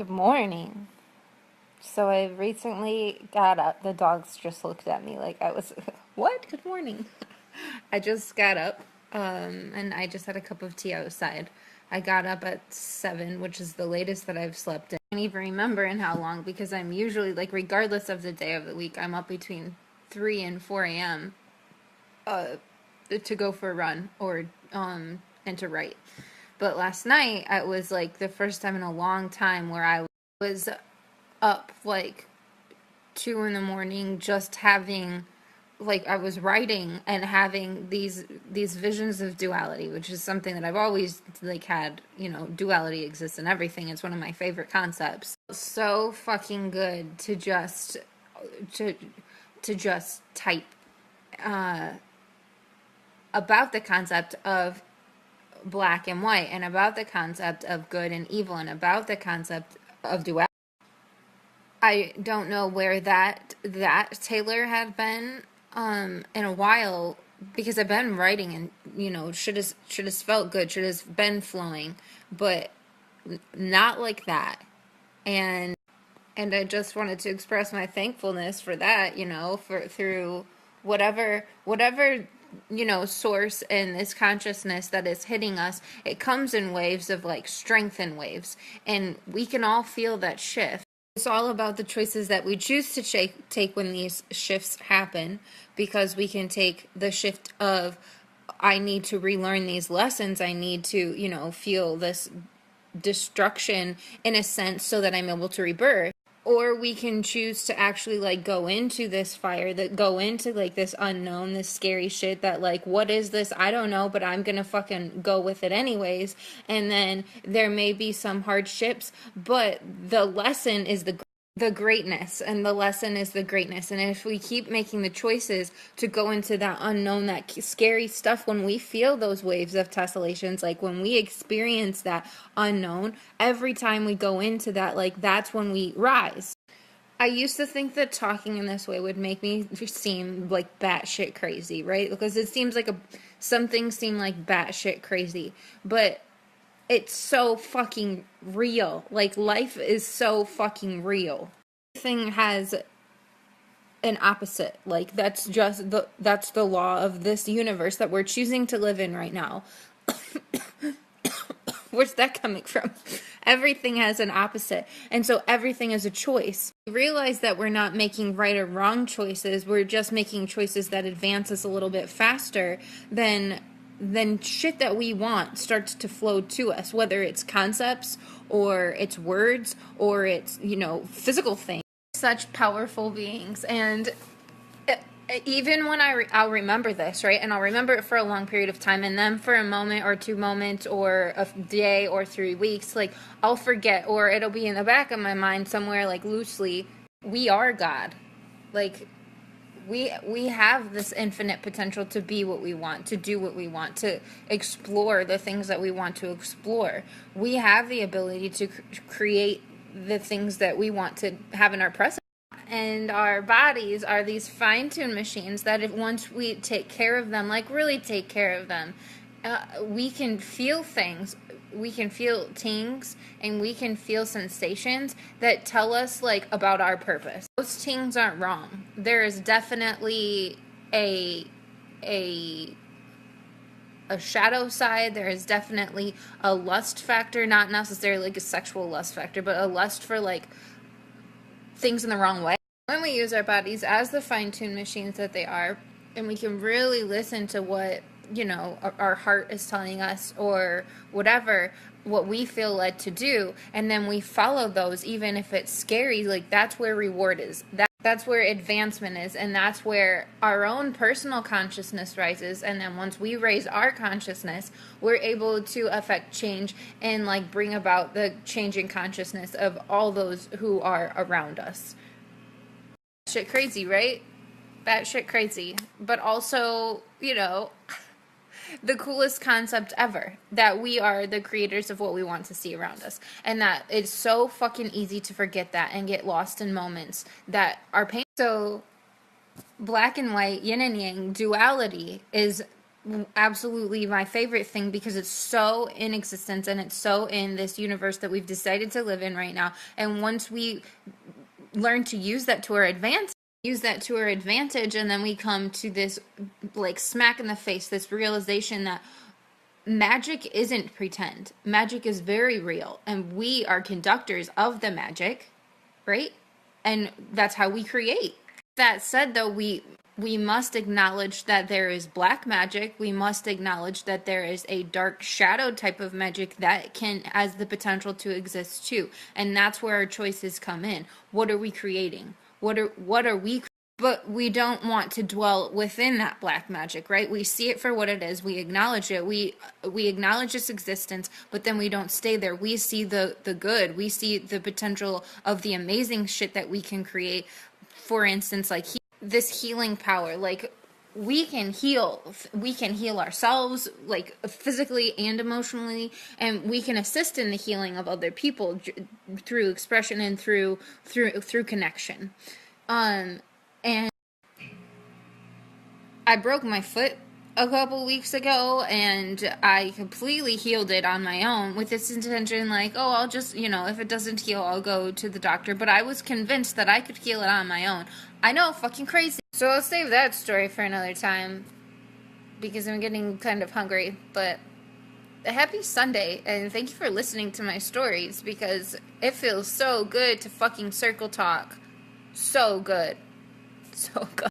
Good morning. So I recently got up. The dogs just looked at me like I was, what? Good morning. I just got up, and I just had a cup of tea outside. I got up at 7, which is the latest that I've slept in. I can't even remember in how long because I'm usually, like, regardless of the day of the week, I'm up between 3 and 4 a.m. To go for a run or and to write. But last night, it was like the first time in a long time where I was up like 2 in the morning, just having, like, I was writing and having these visions of duality, which is something that I've always like had. Duality exists in everything. It's one of my favorite concepts. So fucking good to to just type about the concept of black and white, and about the concept of good and evil, and about the concept of duality. I don't know where that Taylor had been in a while, because I've been writing, and should has felt good, should has been flowing, but not like that. And I just wanted to express my thankfulness for that, for through whatever source in this consciousness that is hitting us. It comes in waves of, like, strength and waves, and we can all feel that shift. It's all about the choices that we choose to take when these shifts happen, because we can take the shift of, I need to relearn these lessons, I need to, feel this destruction in a sense so that I'm able to rebirth. Or we can choose to actually, like, go into this fire, that go into, like, this unknown, this scary shit that, like, what is this? I don't know, but I'm gonna fucking go with it anyways. And then there may be some hardships, but the lesson is the greatness, and the lesson is the greatness. And if we keep making the choices to go into that unknown, that scary stuff, when we feel those waves of tessellations, like when we experience that unknown, every time we go into that, like, that's when we rise. I used to think that talking in this way would make me seem like batshit crazy, right? Because it seems like some things seem like batshit crazy, but it's so fucking real. Like, life is so fucking real. Everything has an opposite. Like, that's the law of this universe that we're choosing to live in right now. Where's that coming from? Everything has an opposite. And so everything is a choice. We realize that we're not making right or wrong choices. We're just making choices that advance us a little bit faster. Then shit that we want starts to flow to us, whether it's concepts or it's words or it's, physical things. Such powerful beings. And even when I'll remember this, right? And I'll remember it for a long period of time, and then for a moment or 2 moments or a day or 3 weeks, like, I'll forget, or it'll be in the back of my mind somewhere, like, loosely. We are God. Like, we have this infinite potential to be what we want, to do what we want, to explore the things that we want to explore. We have the ability to create the things that we want to have in our present. And our bodies are these fine-tuned machines that, if once we take care of them, like, really take care of them, we can feel things. We can feel tings, and we can feel sensations that tell us, like, about our purpose. Those tings aren't wrong. There is definitely a shadow side. There is definitely a lust factor, not necessarily like a sexual lust factor, but a lust for, like, things in the wrong way. When we use our bodies as the fine-tuned machines that they are, and we can really listen to what, our heart is telling us, or whatever, what we feel led to do, and then we follow those, even if it's scary, like, that's where reward is. That's where advancement is, and that's where our own personal consciousness rises. And then once we raise our consciousness, we're able to affect change and, like, bring about the changing consciousness of all those who are around us. Shit crazy, right? Batshit crazy. But also, the coolest concept ever, that we are the creators of what we want to see around us, and that it's so fucking easy to forget that and get lost in moments that are painful. So black and white, yin and yang, duality is absolutely my favorite thing because it's so in existence and it's so in this universe that we've decided to live in right now. And once we learn to use that to our advantage, and then we come to this like smack in the face, this realization that magic isn't pretend. Magic is very real, and we are conductors of the magic, right? And that's how we create. That said, though, we must acknowledge that there is black magic. We must acknowledge that there is a dark shadow type of magic that has the potential to exist too. And that's where our choices come in. What are we creating? What are we? But we don't want to dwell within that black magic, right? We see it for what it is. We acknowledge it. We acknowledge its existence, but then we don't stay there. We see the good. We see the potential of the amazing shit that we can create. For instance, like this healing power, like we can heal ourselves, like physically and emotionally, and we can assist in the healing of other people through expression and through connection. And I broke my foot a couple weeks ago, and I completely healed it on my own with this intention, like, oh, I'll just, if it doesn't heal, I'll go to the doctor. But I was convinced that I could heal it on my own. I know, fucking crazy. So I'll save that story for another time, because I'm getting kind of hungry. But a happy Sunday, and thank you for listening to my stories, because it feels so good to fucking circle talk. So good. So good.